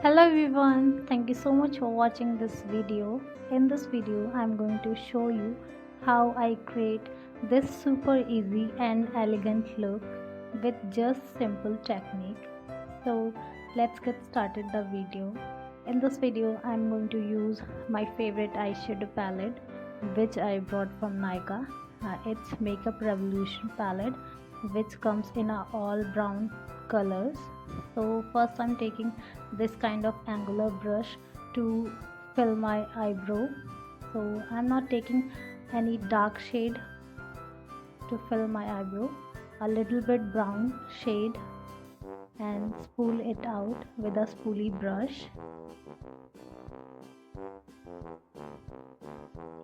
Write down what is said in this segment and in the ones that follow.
Hello everyone, thank you so much for watching this video. In this video, I'm going to show you how I create this super easy and elegant look with just simple technique. So let's get started the video. In this video, I'm going to use my favorite eyeshadow palette which I brought from Nykaa. It's Makeup Revolution palette which comes in all brown colors. So first I'm taking this kind of angular brush to fill my eyebrow. So I'm not taking any dark shade to fill my eyebrow, a little bit brown shade, and spool it out with a spoolie brush.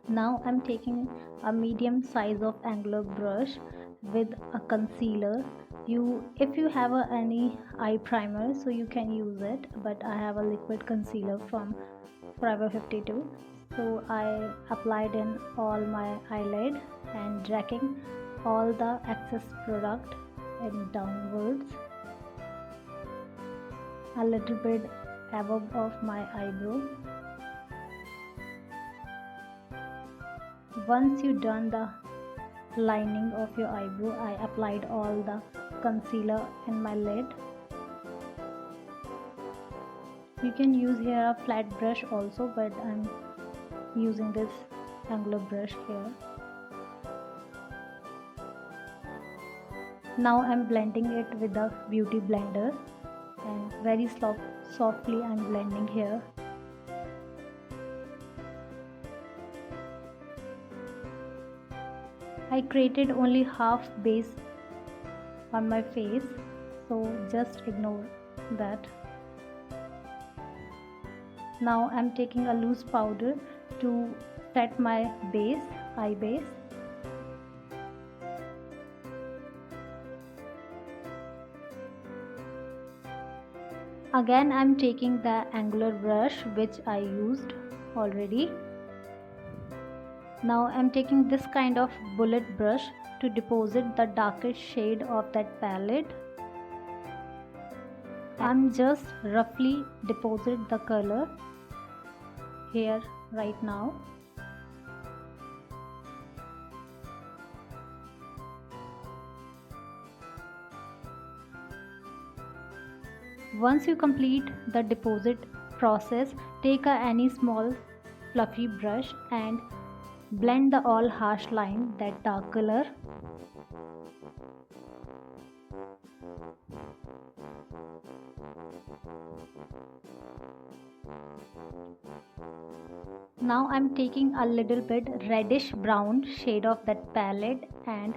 Now I'm taking a medium size of angular brush with a concealer. If you have any eye primer, so you can use it, but I have a liquid concealer from Forever 52. So I applied in all my eyelid and dragging all the excess product and downwards a little bit above of my eyebrow. Once you done the lining of your eyebrow, I applied all the concealer in my lid. You can use here a flat brush also, but I'm using this angular brush here. Now I'm blending it with a beauty blender and very softly I'm blending here. I created only half base on my face, so just ignore that. Now I'm taking a loose powder to set my base, eye base. Again I'm taking the angular brush which I used already. Now I'm taking this kind of bullet brush to deposit the darkest shade of that palette. I'm just roughly deposit the color here right now. Once you complete the deposit process, take any small fluffy brush and blend the all harsh line, that dark color. Now I'm taking a little bit reddish brown shade of that palette and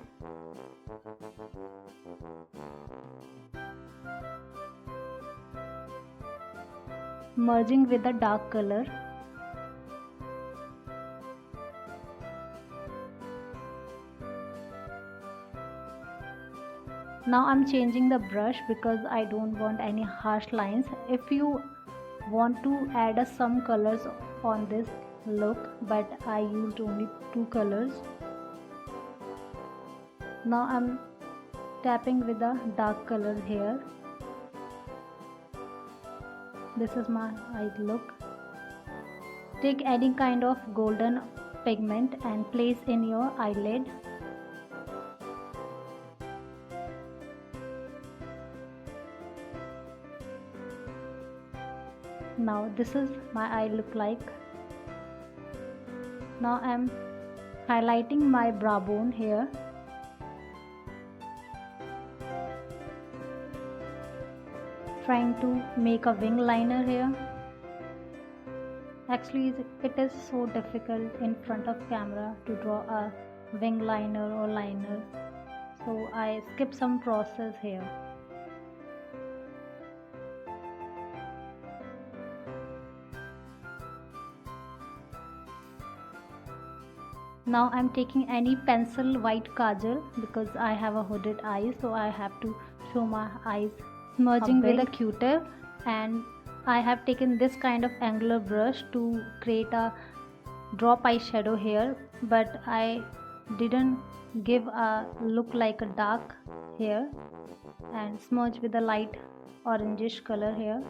merging with the dark color. Now I'm changing the brush because I don't want any harsh lines. If you want to add some colors on this look, but I used only 2 colors. Now I'm tapping with the dark color here. This is my eye look. Take any kind of golden pigment and place in your eyelid. Now this is my eye look like. Now I'm highlighting my brow bone here. Trying to make a wing liner here. Actually it is so difficult in front of camera to draw a wing liner or liner, so I skip some process here. Now I'm taking any pencil white kajal because I have a hooded eye, so I have to show my eyes, smudging with a Q-tip, and I have taken this kind of angular brush to create a drop eyeshadow here, but I didn't give a look like a dark here, and smudge with a light orangish color here.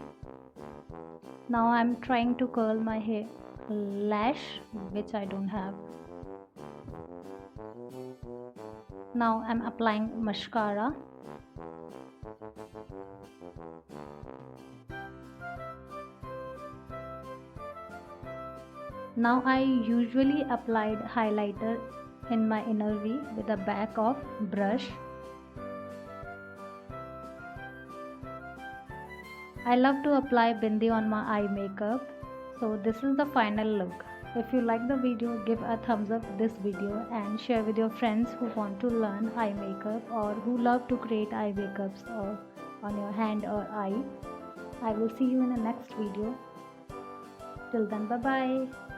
Now I'm trying to curl my hair lash, which I don't have. Now I'm applying mascara. Now I usually applied highlighter in my inner V with the back of brush. I love to apply bindi on my eye makeup. So this is the final look. If you like the video, give a thumbs up this video and share with your friends who want to learn eye makeup or who love to create eye makeups or on your hand or eye. I will see you in the next video. Till then, bye bye.